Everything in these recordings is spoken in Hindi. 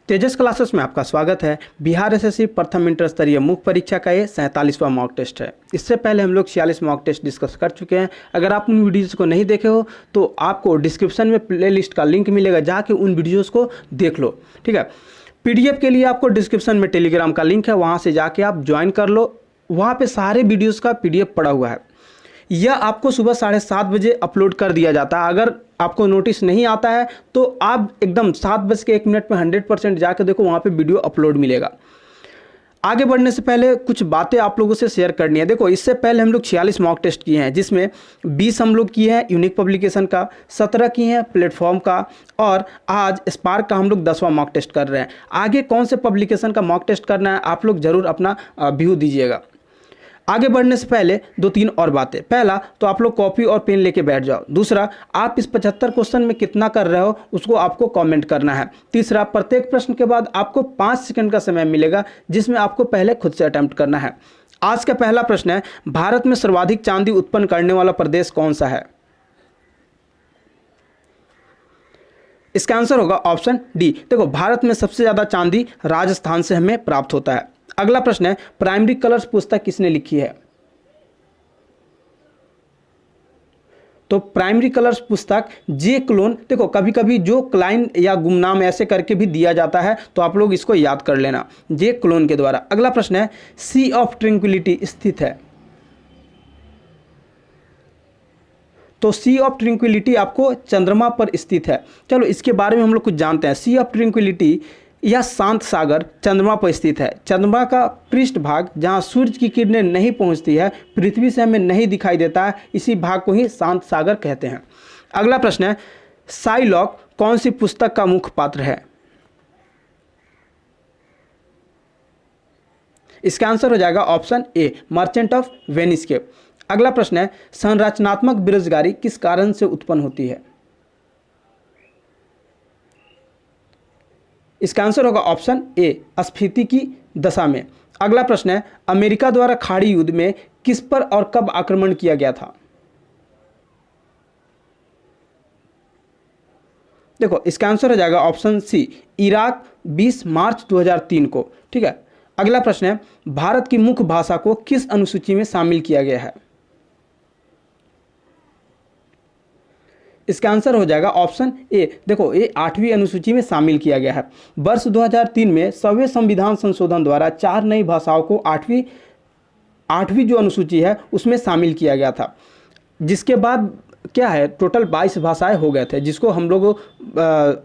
तेजस क्लासेस में आपका स्वागत है। बिहार एसएससी प्रथम इंटर स्तरीय मुख्य परीक्षा का ये 47वां मॉक टेस्ट है। इससे पहले हम लोग 46 मॉक टेस्ट डिस्कस कर चुके हैं। अगर आप उन वीडियोस को नहीं देखे हो तो आपको डिस्क्रिप्शन में प्लेलिस्ट का लिंक मिलेगा, जाके उन वीडियोस को देख लो। ठीक है, पीडीएफ के लिए आपको डिस्क्रिप्शन में टेलीग्राम का लिंक है, वहाँ से जाके आप ज्वाइन कर लो। वहाँ पर सारे वीडियोज़ का पीडीएफ पड़ा हुआ है। यह आपको सुबह 7:30 बजे अपलोड कर दिया जाता है। अगर आपको नोटिस नहीं आता है तो आप एकदम 7:01 में 100% जाकर देखो, वहाँ पे वीडियो अपलोड मिलेगा। आगे बढ़ने से पहले कुछ बातें आप लोगों से शेयर करनी है। देखो, इससे पहले हम लोग 46 मॉक टेस्ट किए हैं, जिसमें 20 हम लोग किए हैं यूनिक पब्लिकेशन का, 17 किए हैं प्लेटफॉर्म का, और आज स्पार्क का हम लोग 10वां मॉक टेस्ट कर रहे हैं। आगे कौन से पब्लिकेशन का मॉक टेस्ट करना है आप लोग ज़रूर अपना व्यू दीजिएगा। आगे बढ़ने से पहले 2-3 और बातें। पहला तो आप लोग कॉपी और पेन लेके बैठ जाओ। दूसरा, आप इस 75 क्वेश्चन में कितना कर रहे हो उसको आपको कमेंट करना है। तीसरा, प्रत्येक प्रश्न के बाद आपको 5 सेकंड का समय मिलेगा, जिसमें आपको पहले खुद से अटेम्प्ट करना है। आज का पहला प्रश्न है, भारत में सर्वाधिक चांदी उत्पन्न करने वाला प्रदेश कौन सा है? इसका आंसर होगा ऑप्शन डी। देखो, भारत में सबसे ज़्यादा चांदी राजस्थान से हमें प्राप्त होता है। अगला प्रश्न है, प्राइमरी कलर्स पुस्तक किसने लिखी है? तो प्राइमरी कलर्स पुस्तक जे क्लोन। देखो, कभी कभी जो क्लाइन या गुमनाम ऐसे करके भी दिया जाता है, तो आप लोग इसको याद कर लेना, जे क्लोन के द्वारा। अगला प्रश्न है, सी ऑफ ट्रैंक्विलिटी स्थित है? तो सी ऑफ ट्रैंक्विलिटी आपको चंद्रमा पर स्थित है। चलो, इसके बारे में हम लोग कुछ जानते हैं। सी ऑफ ट्रैंक्विलिटी यह शांत सागर चंद्रमा पर स्थित है। चंद्रमा का पृष्ठ भाग जहां सूरज की किरणें नहीं पहुंचती है, पृथ्वी से हमें नहीं दिखाई देता है, इसी भाग को ही शांत सागर कहते हैं। अगला प्रश्न है, शाइलॉक कौन सी पुस्तक का मुख्य पात्र है? इसका आंसर हो जाएगा option A, merchant of Venice के। अगला प्रश्न है, संरचनात्मक बेरोजगारी किस कारण से उत्पन्न होती है? इसका आंसर होगा ऑप्शन ए, स्फीति की दशा में। अगला प्रश्न है, अमेरिका द्वारा खाड़ी युद्ध में किस पर और कब आक्रमण किया गया था? देखो, इसका आंसर हो जाएगा ऑप्शन सी, इराक 20 मार्च 2003 को। ठीक है, अगला प्रश्न है, भारत की मुख्य भाषा को किस अनुसूची में शामिल किया गया है? इसका आंसर हो जाएगा ऑप्शन ए। देखो, ये 8वीं अनुसूची में शामिल किया गया है। वर्ष 2003 में 100वें संविधान संशोधन द्वारा 4 नई भाषाओं को 8वीं जो अनुसूची है उसमें शामिल किया गया था, जिसके बाद क्या है, टोटल 22 भाषाएं हो गए थे, जिसको हम लोग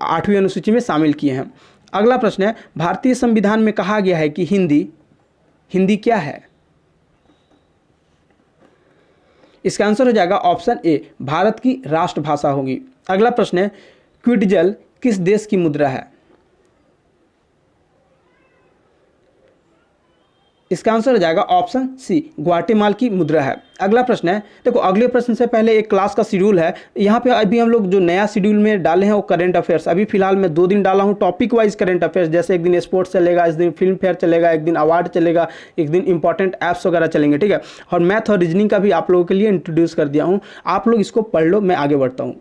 8वीं अनुसूची में शामिल किए हैं। अगला प्रश्न है, भारतीय संविधान में कहा गया है कि हिंदी क्या है? इसका आंसर हो जाएगा ऑप्शन ए, भारत की राष्ट्रभाषा होगी। अगला प्रश्न है, क्विट्जल किस देश की मुद्रा है? इसका आंसर हो जाएगा ऑप्शन सी, ग्वाटेमाला की मुद्रा है। अगला प्रश्न है, देखो अगले प्रश्न से पहले एक क्लास का शेड्यूल है। यहाँ पे अभी हम लोग जो नया शेड्यूल में डाले हैं वो करंट अफेयर्स। अभी फिलहाल मैं 2 दिन डाला हूँ टॉपिक वाइज करंट अफेयर्स, जैसे एक दिन स्पोर्ट्स चलेगा, इस दिन फिल्म फेयर चलेगा, एक दिन अवार्ड चलेगा, एक दिन इंपॉर्टेंट ऐप्स वगैरह चलेंगे। ठीक है, और मैथ और रीजनिंग का भी आप लोगों के लिए इंट्रोड्यूस कर दिया हूँ। आप लोग इसको पढ़ लो, मैं आगे बढ़ता हूँ।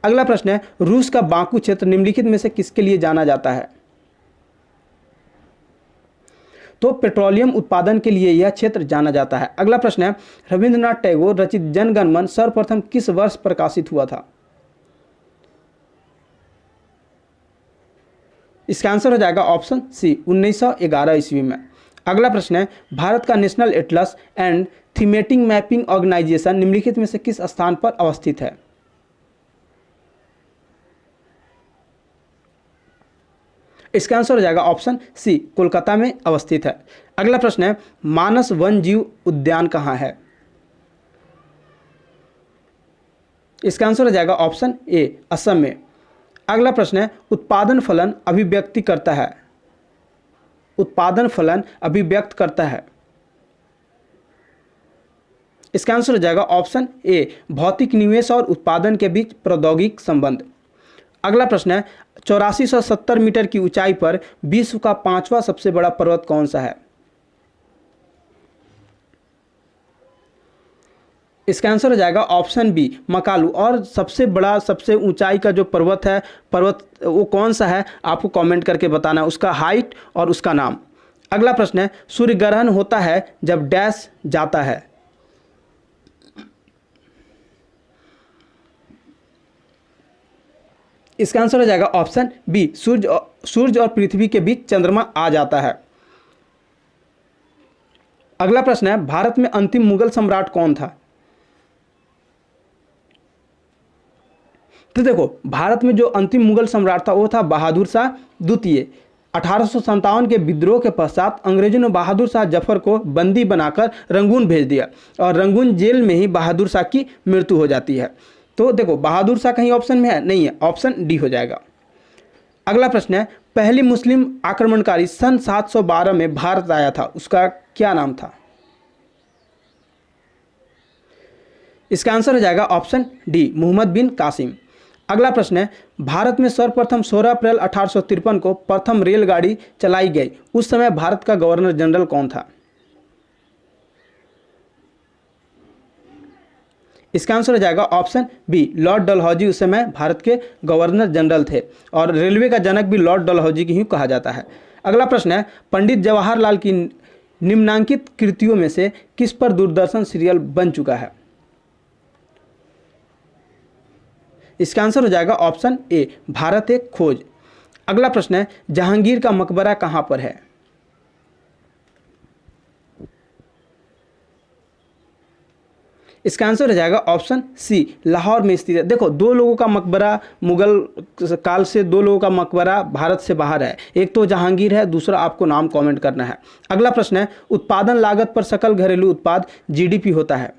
अगला प्रश्न है, रूस का बाकू क्षेत्र निम्नलिखित में से किसके लिए जाना जाता है? तो पेट्रोलियम उत्पादन के लिए यह क्षेत्र जाना जाता है। अगला प्रश्न है, रविंद्रनाथ टैगोर रचित जन गण मन सर्वप्रथम किस वर्ष प्रकाशित हुआ था? इसका आंसर हो जाएगा ऑप्शन सी, 1911 ईस्वी में। अगला प्रश्न है, भारत का national atlas and thematic mapping organisation निम्नलिखित में से किस स्थान पर अवस्थित है? इसका आंसर हो जाएगा ऑप्शन सी, कोलकाता में अवस्थित है। अगला प्रश्न है, मानस वन जीव उद्यान कहाँ है? इसका आंसर हो जाएगा ऑप्शन ए, असम में। अगला प्रश्न है, उत्पादन फलन अभिव्यक्ति करता है? उत्पादन फलन अभिव्यक्त करता है। इसका आंसर हो जाएगा ऑप्शन ए, भौतिक निवेश और उत्पादन के बीच प्रौद्योगिक संबंध। अगला प्रश्न है, 8470 मीटर की ऊंचाई पर विश्व का 5वां सबसे बड़ा पर्वत कौन सा है? इसका आंसर हो जाएगा ऑप्शन बी मकालू। और सबसे बड़ा सबसे ऊंचाई का जो पर्वत है, पर्वत वो कौन सा है आपको कमेंट करके बताना है, उसका हाइट और उसका नाम। अगला प्रश्न है सूर्य ग्रहण होता है जब डैश जाता है। इसका आंसर हो जाएगा ऑप्शन बी सूर्य और पृथ्वी के बीच चंद्रमा आ जाता है। अगला प्रश्न है भारत में अंतिम मुगल सम्राट कौन था। तो देखो भारत में जो अंतिम मुगल सम्राट था वो था बहादुर शाह द्वितीय। 1857 के विद्रोह के पश्चात अंग्रेजों ने बहादुर शाह जफर को बंदी बनाकर रंगून भेज दिया और रंगून जेल में ही बहादुर शाह की मृत्यु हो जाती है। तो देखो बहादुर शाह कहीं ऑप्शन में है नहीं है, ऑप्शन डी हो जाएगा। अगला प्रश्न है पहली मुस्लिम आक्रमणकारी सन 712 में भारत आया था, उसका क्या नाम था। इसका आंसर हो जाएगा ऑप्शन डी मोहम्मद बिन कासिम। अगला प्रश्न है भारत में सर्वप्रथम 16 अप्रैल 1853 को प्रथम रेलगाड़ी चलाई गई, उस समय भारत का गवर्नर जनरल कौन था। इसका आंसर हो जाएगा ऑप्शन बी लॉर्ड डलहौजी, उस समय भारत के गवर्नर जनरल थे और रेलवे का जनक भी लॉर्ड डलहौजी की ही कहा जाता है। अगला प्रश्न है पंडित जवाहरलाल की निम्नांकित कृतियों में से किस पर दूरदर्शन सीरियल बन चुका है। इसका आंसर हो जाएगा ऑप्शन ए भारत एक खोज। अगला प्रश्न है जहांगीर का मकबरा कहां पर है। इसका आंसर हो जाएगा ऑप्शन सी लाहौर में स्थित है। देखो दो लोगों का मकबरा मुगल काल से, दो लोगों का मकबरा भारत से बाहर है, एक तो जहांगीर है, दूसरा आपको नाम कमेंट करना है। अगला प्रश्न है उत्पादन लागत पर सकल घरेलू उत्पाद जीडीपी होता है।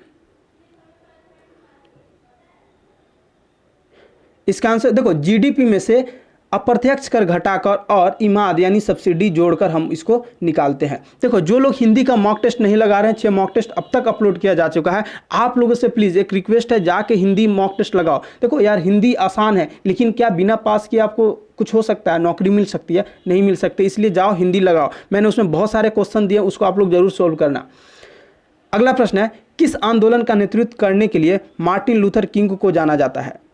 इसका आंसर देखो जीडीपी में से अप्रत्यक्ष कर घटाकर और इमाद यानी सब्सिडी जोड़कर हम इसको निकालते हैं। देखो जो लोग हिंदी का मॉक टेस्ट नहीं लगा रहे हैं, 6 मॉक टेस्ट अब तक अपलोड किया जा चुका है, आप लोगों से प्लीज़ एक रिक्वेस्ट है जाके हिंदी मॉक टेस्ट लगाओ। देखो यार हिंदी आसान है, लेकिन क्या बिना पास किए आपको कुछ हो सकता है, नौकरी मिल सकती है, नहीं मिल सकती, इसलिए जाओ हिंदी लगाओ। मैंने उसमें बहुत सारे क्वेश्चन दिए, उसको आप लोग जरूर सोल्व करना। अगला प्रश्न है किस आंदोलन का नेतृत्व करने के लिए मार्टिन लूथर किंग को जाना जाता है।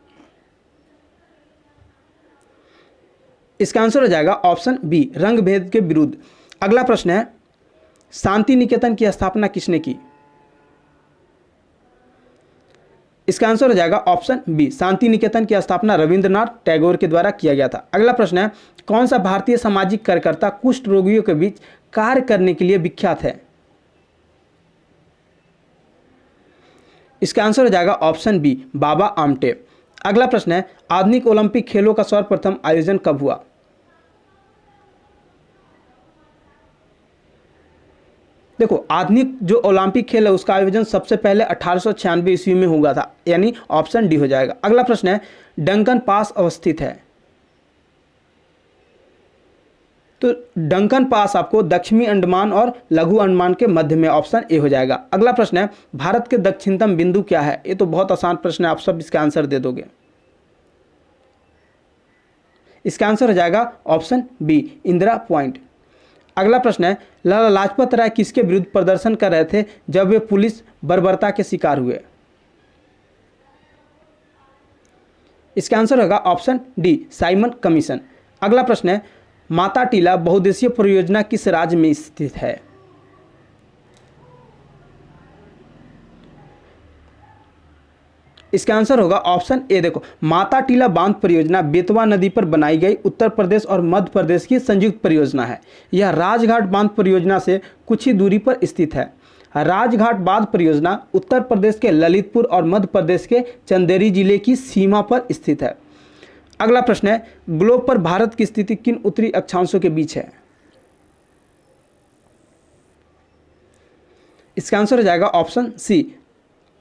इसका आंसर हो जाएगा ऑप्शन बी रंग भेद के विरुद्ध। अगला प्रश्न है शांति निकेतन की स्थापना किसने की। इसका आंसर हो जाएगा ऑप्शन बी शांति निकेतन की स्थापना रविंद्रनाथ टैगोर के द्वारा किया गया था। अगला प्रश्न है कौन सा भारतीय सामाजिक कार्यकर्ता कुष्ठ रोगियों के बीच कार्य करने के लिए विख्यात है। इसका आंसर हो जाएगा ऑप्शन बी बाबा आमटे। अगला प्रश्न है आधुनिक ओलंपिक खेलों का सर्वप्रथम आयोजन कब हुआ। देखो आधुनिक जो ओलंपिक खेल है उसका आयोजन सबसे पहले 1896 ईस्वी में हुआ था, यानी ऑप्शन डी हो जाएगा। अगला प्रश्न है डंकन पास अवस्थित है। तो डंकन पास आपको दक्षिणी अंडमान और लघु अंडमान के मध्य में, ऑप्शन ए हो जाएगा। अगला प्रश्न है भारत के दक्षिणतम बिंदु क्या है। ये तो बहुत आसान प्रश्न है, आप सब इसका आंसर दे दोगे। इसका आंसर हो जाएगा ऑप्शन बी इंदिरा पॉइंट। अगला प्रश्न है लाला लाजपत राय किसके विरुद्ध प्रदर्शन कर रहे थे जब वे पुलिस बर्बरता के शिकार हुए। इसका आंसर होगा ऑप्शन डी साइमन कमीशन। अगला प्रश्न है माता टीला बहुउद्देशीय परियोजना किस राज्य में स्थित है। इसका आंसर होगा ऑप्शन ए। देखो माता टीला बांध परियोजना बेतवा नदी पर बनाई गई उत्तर प्रदेश और मध्य प्रदेश की संयुक्त परियोजना है। यह राजघाट बांध परियोजना से कुछ ही दूरी पर स्थित है। राजघाट बांध परियोजना उत्तर प्रदेश के ललितपुर और मध्य प्रदेश के चंदेरी जिले की सीमा पर स्थित है। अगला प्रश्न है ग्लोब पर भारत की स्थिति किन उत्तरी अक्षांशों के बीच है। इसका आंसर हो जाएगा ऑप्शन सी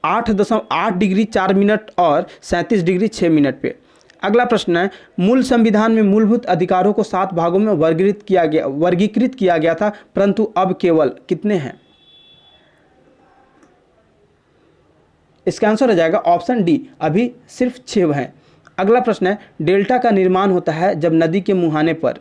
8.8 डिग्री 4 मिनट और 37 डिग्री 6 मिनट पे। अगला प्रश्न है मूल संविधान में मूलभूत अधिकारों को 7 भागों में वर्गीकृत किया गया था, परंतु अब केवल कितने हैं। इसका आंसर हो जाएगा ऑप्शन डी अभी सिर्फ 6 हैं। अगला प्रश्न है डेल्टा का निर्माण होता है जब नदी के मुहाने पर।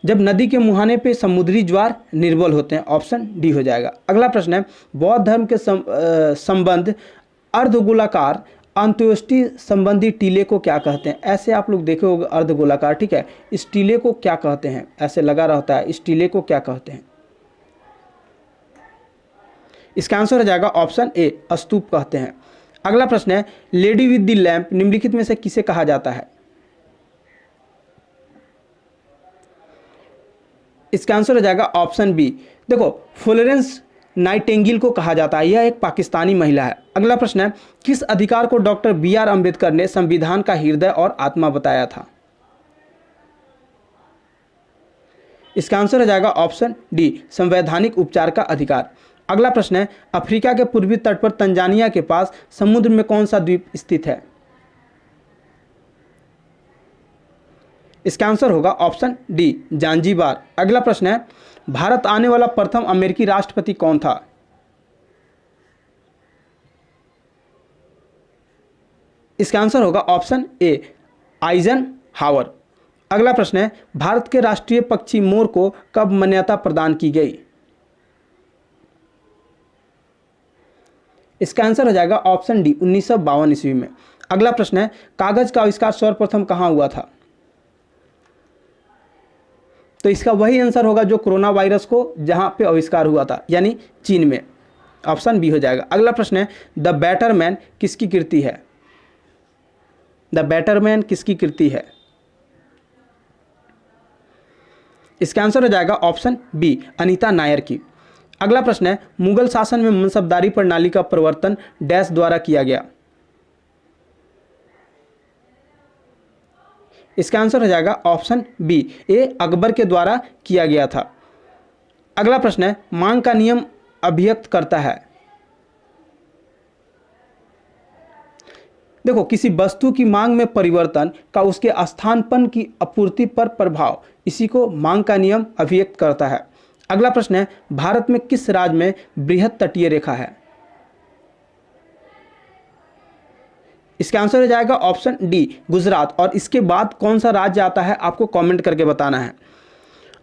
जब नदी के मुहाने पे समुद्री ज्वार निर्बल होते हैं, ऑप्शन डी हो जाएगा। अगला प्रश्न है, बौद्ध धर्म के संबंध अर्धगोलाकार अंत्योष्टि संबंधी टीले को क्या कहते हैं? ऐसे आप लोग देखे होंगे अर्धगोलाकार, ठीक है, इस टीले को क्या कहते हैं? ऐसे लगा रहता है, इस टीले को क्या कहते हैं? इसका आंसर हो जाएगा ऑप्शन ए, स्तूप कहते हैं। अगला प्रश्न है, लेडी विद द लैंप निम्नलिखित में से किसे कहा जाता है? इसका आंसर हो जाएगा ऑप्शन बी। देखो, फ्लोरेंस नाइटिंगेल को कहा जाता है, यह एक पाकिस्तानी महिला है। अगला प्रश्न है, किस अधिकार को डॉक्टर बी.आर. अम्बेडकर ने संविधान का हृदय और आत्मा बताया था? इसका आंसर हो जाएगा ऑप्शन डी, संवैधानिक उपचार का अधिकार। अगला प्रश्न है, अफ्रीका के पूर्वी तट पर तंजानिया के पास समुद्र में कौन सा द्वीप स्थित है? इसका आंसर होगा ऑप्शन डी, जांजीबार। अगला प्रश्न है, भारत आने वाला प्रथम अमेरिकी राष्ट्रपति कौन था? इसका आंसर होगा ऑप्शन ए, आइजनहावर। अगला प्रश्न है, भारत के राष्ट्रीय पक्षी मोर को कब मान्यता प्रदान की गई? इसका आंसर हो जाएगा ऑप्शन डी, 1952 ईस्वी में। अगला प्रश्न है, कागज का आविष्कार सर्वप्रथम कहां हुआ था? तो इसका वही आंसर होगा जो कोरोना वायरस को जहां पे आविष्कार हुआ था, यानी चीन में। ऑप्शन बी हो जाएगा। अगला प्रश्न है, द बेटर मैन किसकी कृति है? द बेटर मैन किसकी कृति है? इसका आंसर हो जाएगा ऑप्शन बी, अनीता नायर की। अगला प्रश्न है, मुगल शासन में मनसबदारी प्रणाली का प्रवर्तन डैश द्वारा किया गया? इसका आंसर हो जाएगा ऑप्शन बी, ए, अकबर के द्वारा किया गया था। अगला प्रश्न है, मांग का नियम अभिव्यक्त करता है? देखो, किसी वस्तु की मांग में परिवर्तन का उसके स्थानापन्न की आपूर्ति पर प्रभाव, इसी को मांग का नियम अभिव्यक्त करता है। अगला प्रश्न है, भारत में किस राज्य में बृहद तटीय रेखा है? इसका आंसर हो जाएगा ऑप्शन डी, गुजरात। और इसके बाद कौन सा राज्य आता है आपको कमेंट करके बताना है।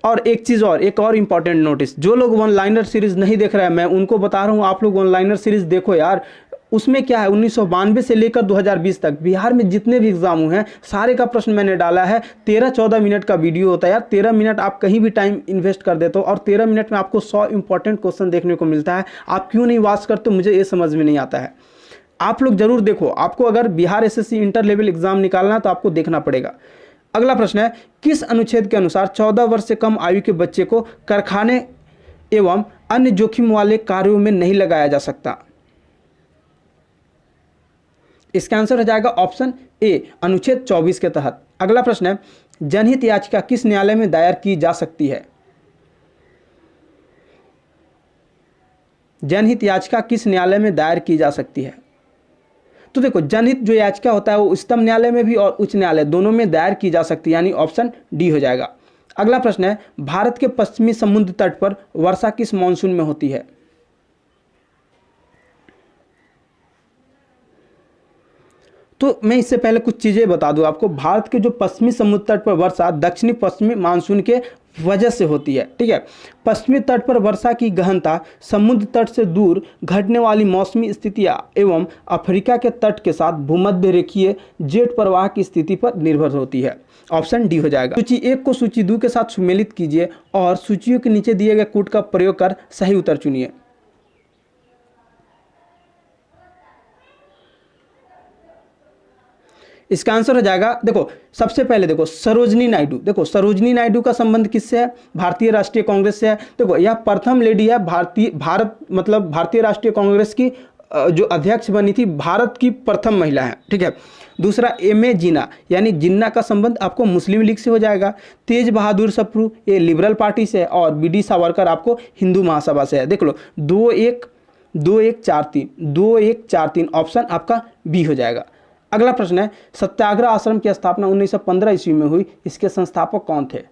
और एक चीज़ और, एक और इंपॉर्टेंट नोटिस, जो लोग वन लाइनर सीरीज नहीं देख रहे हैं, मैं उनको बता रहा हूँ, आप लोग वन लाइनर सीरीज देखो यार। उसमें क्या है, 1992 से लेकर 2020 तक बिहार में जितने भी एग्जाम हुए हैं सारे का प्रश्न मैंने डाला है। 13-14 मिनट का वीडियो होता है यार। 13 मिनट आप कहीं भी टाइम इन्वेस्ट कर देते हो और 13 मिनट में आपको 100 इंपॉर्टेंट क्वेश्चन देखने को मिलता है। आप क्यों नहीं वॉच करते, मुझे ये समझ में नहीं आता है। आप लोग जरूर देखो, आपको अगर Bihar SSC inter level exam निकालना है तो आपको देखना पड़ेगा। अगला प्रश्न है, किस अनुच्छेद के अनुसार 14 वर्ष से कम आयु के बच्चे को कारखाने एवं अन्य जोखिम वाले कार्यों में नहीं लगाया जा सकता? इसका आंसर हो जाएगा ऑप्शन ए, अनुच्छेद 24 के तहत। अगला प्रश्न है, जनहित याचिका किस न्यायालय में दायर की जा सकती है? जनहित याचिका किस न्यायालय में दायर की जा सकती है? तो देखो, जनहित जो याचिका होता है वो उच्चतम न्यायालय में भी और उच्च न्यायालय दोनों में दायर की जा सकती है, यानी ऑप्शन डी हो जाएगा। अगला प्रश्न है, भारत के पश्चिमी समुद्र तट पर वर्षा किस मानसून में होती है? तो मैं इससे पहले कुछ चीज़ें बता दूं आपको। भारत के जो पश्चिमी समुद्र तट पर वर्षा दक्षिणी पश्चिमी मानसून के वजह से होती है, ठीक है। पश्चिमी तट पर वर्षा की गहनता समुद्र तट से दूर घटने वाली मौसमी स्थितियां एवं अफ्रीका के तट के साथ भूमध्य रेखीय जेट प्रवाह की स्थिति पर निर्भर होती है। ऑप्शन डी हो जाएगा। सूची 1 को सूची 2 के साथ सुमेलित कीजिए और सूचियों के नीचे दिए गए कूट का प्रयोग कर सही उत्तर चुनिए। इसका आंसर हो जाएगा, देखो सबसे पहले देखो सरोजनी नायडू। देखो सरोजनी नायडू का संबंध किससे है? भारतीय राष्ट्रीय कांग्रेस से है। देखो यह प्रथम लेडी है, भारतीय राष्ट्रीय कांग्रेस की जो अध्यक्ष बनी थी, भारत की प्रथम महिला है, ठीक है। दूसरा एम.ए. जिन्ना, यानी जिन्ना का संबंध आपको मुस्लिम लीग से हो जाएगा। तेज बहादुर सप्रू ये लिबरल पार्टी से है और बी.डी. सावरकर आपको हिंदू महासभा से है। देख लो 2-1-4-3 ऑप्शन आपका बी हो जाएगा। अगला प्रश्न है, सत्याग्रह आश्रम की स्थापना 1915 ईस्वी में हुई, इसके संस्थापक कौन थे?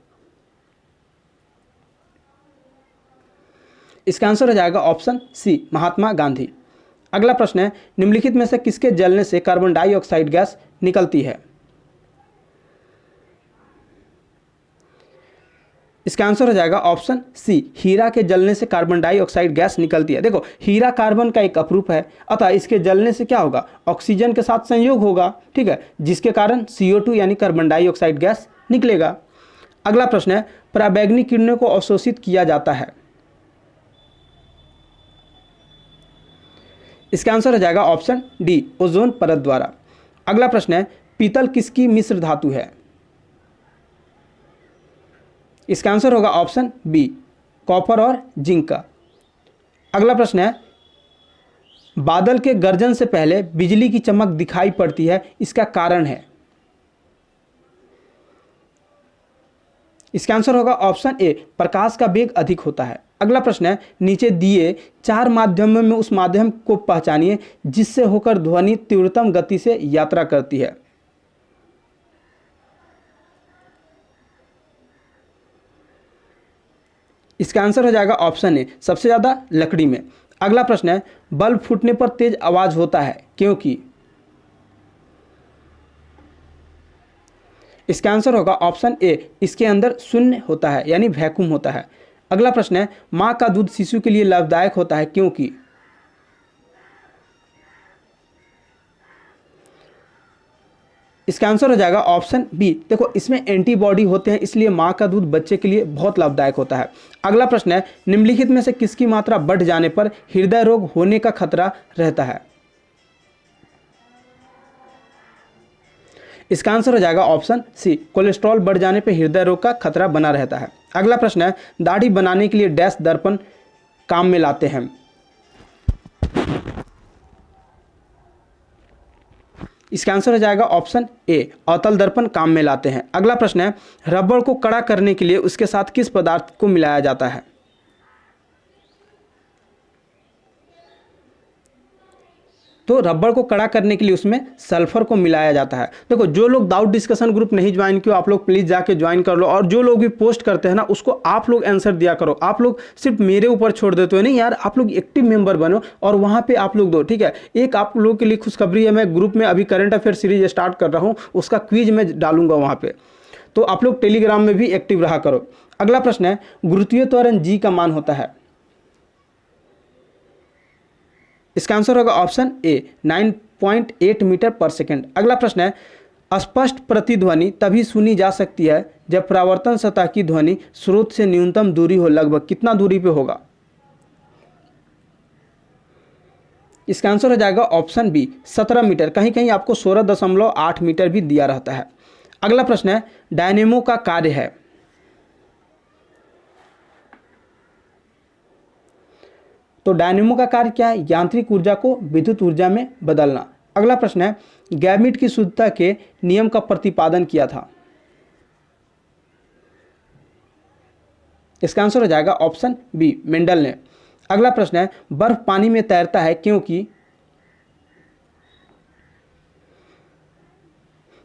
इसका आंसर हो जाएगा ऑप्शन सी, महात्मा गांधी। अगला प्रश्न है, निम्नलिखित में से किसके जलने से कार्बन डाइऑक्साइड गैस निकलती है? इसका आंसर हो जाएगा ऑप्शन सी, हीरा के जलने से कार्बन डाइऑक्साइड गैस निकलती है। देखो हीरा कार्बन का एक अपरूप है, अतः इसके जलने से क्या होगा, ऑक्सीजन के साथ संयोग होगा, ठीक है, जिसके कारण CO2 यानी कार्बन डाइऑक्साइड गैस निकलेगा। अगला प्रश्न है, पराबैंगनी किरणों को अवशोषित किया जाता है। इसका आंसर हो जाएगा ऑप्शन डी, ओजोन परत द्वारा। अगला प्रश्न है, पीतल किसकी मिश्र धातु है। इसका आंसर होगा ऑप्शन बी, कॉपर और जिंक का। अगला प्रश्न है, बादल के गर्जन से पहले बिजली की चमक दिखाई पड़ती है, इसका कारण है। इसका आंसर होगा ऑप्शन ए, प्रकाश का वेग अधिक होता है। अगला प्रश्न है, नीचे दिए 4 माध्यमों में उस माध्यम को पहचानिए जिससे होकर ध्वनि तीव्रतम गति से यात्रा करती है। इसका आंसर हो जाएगा ऑप्शन ए, सबसे ज्यादा लकड़ी में। अगला प्रश्न है, बल्ब फूटने पर तेज आवाज होता है क्योंकि। इसका आंसर होगा ऑप्शन ए, इसके अंदर शून्य होता है यानी वैक्यूम होता है। अगला प्रश्न है, मां का दूध शिशु के लिए लाभदायक होता है क्योंकि। इसका आंसर हो जाएगा ऑप्शन बी, देखो इसमें एंटीबॉडी होते हैं इसलिए मां का दूध बच्चे के लिए बहुत लाभदायक होता है। अगला प्रश्न है, निम्नलिखित में से किसकी मात्रा बढ़ जाने पर हृदय रोग होने का खतरा रहता है। इसका आंसर हो जाएगा ऑप्शन सी, कोलेस्ट्रॉल बढ़ जाने पर हृदय रोग का खतरा बना रहता है। अगला प्रश्न है, दाढ़ी बनाने के लिए डैश दर्पण काम में लाते हैं। इसका आंसर हो जाएगा ऑप्शन ए, अवतल दर्पण काम में लाते हैं। अगला प्रश्न है, रबड़ को कड़ा करने के लिए उसके साथ किस पदार्थ को मिलाया जाता है। तो रबड़ को कड़ा करने के लिए उसमें सल्फर को मिलाया जाता है। देखो जो लोग डाउट डिस्कशन ग्रुप नहीं ज्वाइन किया आप लोग प्लीज जाके ज्वाइन कर लो, और जो लोग भी पोस्ट करते हैं ना उसको आप लोग आंसर दिया करो। आप लोग सिर्फ मेरे ऊपर छोड़ देते हो नहीं यार, आप लोग एक्टिव मेंबर बनो और वहां पे आप लोग दो, ठीक है। एक आप लोगों के लिए खुशखबरी है, मैं ग्रुप में अभी करंट अफेयर सीरीज स्टार्ट कर रहा हूँ, उसका क्विज में डालूंगा वहां पे, तो आप लोग टेलीग्राम में भी एक्टिव रहा करो। अगला प्रश्न है, गुरुत्वीय त्वरण जी का मान होता है। इसका आंसर होगा ऑप्शन ए, 9.8 मीटर पर सेकेंड। अगला प्रश्न है, स्पष्ट प्रतिध्वनि तभी सुनी जा सकती है जब परावर्तन सतह की ध्वनि स्रोत से न्यूनतम दूरी हो, लगभग कितना दूरी पे होगा। इसका आंसर हो जाएगा ऑप्शन बी, 17 मीटर, कहीं कहीं आपको 16.8 मीटर भी दिया रहता है। अगला प्रश्न है, डायनेमो का कार्य है। तो डायनेमो का कार्य क्या है, यांत्रिक ऊर्जा को विद्युत ऊर्जा में बदलना। अगला प्रश्न है, गैमीट की शुद्धता के नियम का प्रतिपादन किया था। इसका आंसर हो जाएगा ऑप्शन बी, मेंडल ने। अगला प्रश्न है, बर्फ पानी में तैरता है क्योंकि।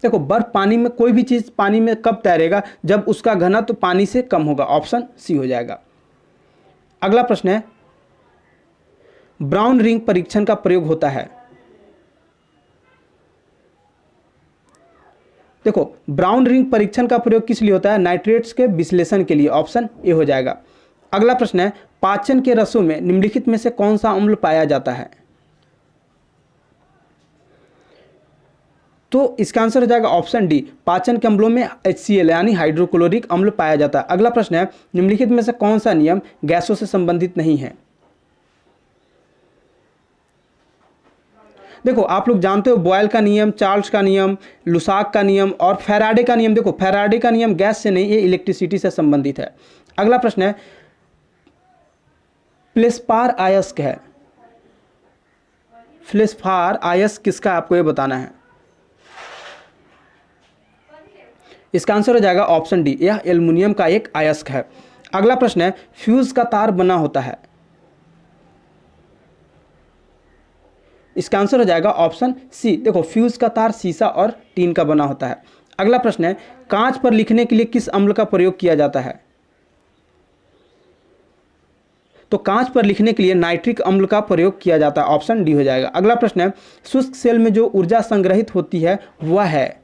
देखो बर्फ पानी में, कोई भी चीज पानी में कब तैरेगा, जब उसका घनत्व पानी से कम होगा, ऑप्शन सी हो जाएगा। अगला प्रश्न है, ब्राउन रिंग परीक्षण का प्रयोग होता है। देखो ब्राउन रिंग परीक्षण का प्रयोग किस लिए होता है, नाइट्रेट्स के विश्लेषण के लिए, ऑप्शन ए हो जाएगा। अगला प्रश्न है, पाचन के रसों में निम्नलिखित में से कौन सा अम्ल पाया जाता है। तो इसका आंसर हो जाएगा ऑप्शन डी, पाचन के अम्लों में HCl यानी हाइड्रोक्लोरिक अम्ल पाया जाता है। अगला प्रश्न है, निम्नलिखित में से कौन सा नियम गैसों से संबंधित नहीं है। देखो आप लोग जानते हो बॉयल का नियम, चार्ल्स का नियम, लुसाक का नियम और फैराडे का नियम। देखो फैराडे का नियम गैस से नहीं, ये इलेक्ट्रिसिटी से संबंधित है। अगला प्रश्न है, फ्लेस्पार अयस्क है। फ्लेस्पार अयस्क किसका, आपको ये बताना है। इसका आंसर हो जाएगा ऑप्शन डी, यह एल्युमिनियम का एक अयस्क है। अगला प्रश्न है, फ्यूज का तार बना होता है। इसका आंसर हो जाएगा ऑप्शन सी, देखो फ्यूज का तार शीशा और टीन का बना होता है। अगला प्रश्न है, कांच पर लिखने के लिए किस अम्ल का प्रयोग किया जाता है। तो कांच पर लिखने के लिए नाइट्रिक अम्ल का प्रयोग किया जाता है, ऑप्शन डी हो जाएगा। अगला प्रश्न है, शुष्क सेल में जो ऊर्जा संग्रहित होती है वह है।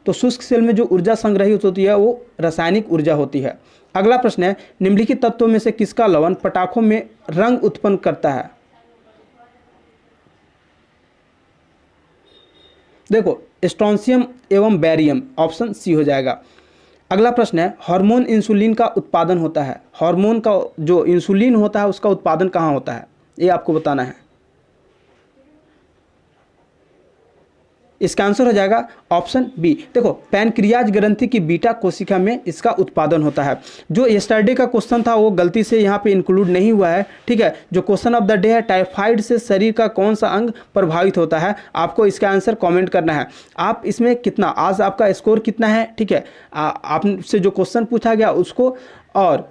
तो शुष्क सेल में जो ऊर्जा संग्रहित होती है वो रासायनिक ऊर्जा होती है। अगला प्रश्न है, निम्नलिखित तत्वों में से किसका लवण पटाखों में रंग उत्पन्न करता है? देखो, स्ट्रोंशियम एवं बैरियम, ऑप्शन सी हो जाएगा। अगला प्रश्न है, हार्मोन इंसुलिन का उत्पादन होता है, हार्मोन का जो इंसुलिन होता है उसका उत्पादन कहाँ होता है, ये आपको बताना है। इसका आंसर हो जाएगा ऑप्शन बी। देखो, पैनक्रियाज ग्रंथि की बीटा कोशिका में इसका उत्पादन होता है। जो यस्टरडे का क्वेश्चन था वो गलती से यहाँ पे इंक्लूड नहीं हुआ है, ठीक है। जो क्वेश्चन ऑफ द डे है, टाइफाइड से शरीर का कौन सा अंग प्रभावित होता है, आपको इसका आंसर कमेंट करना है। आप इसमें कितना, आज आपका स्कोर कितना है, ठीक है, आपसे जो क्वेश्चन पूछा गया उसको। और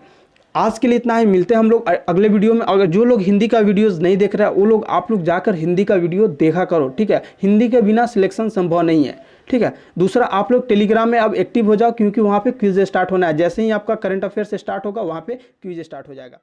आज के लिए इतना ही, मिलते हैं हम लोग अगले वीडियो में। अगर जो लोग हिंदी का वीडियोस नहीं देख रहे हैं वो लोग, आप लोग जाकर हिंदी का वीडियो देखा करो, ठीक है। हिंदी के बिना सिलेक्शन संभव नहीं है, ठीक है। दूसरा, आप लोग टेलीग्राम में अब एक्टिव हो जाओ, क्योंकि वहाँ पे क्विज स्टार्ट होना है। जैसे ही आपका करंट अफेयर से स्टार्ट होगा वहाँ पे क्विज स्टार्ट हो जाएगा।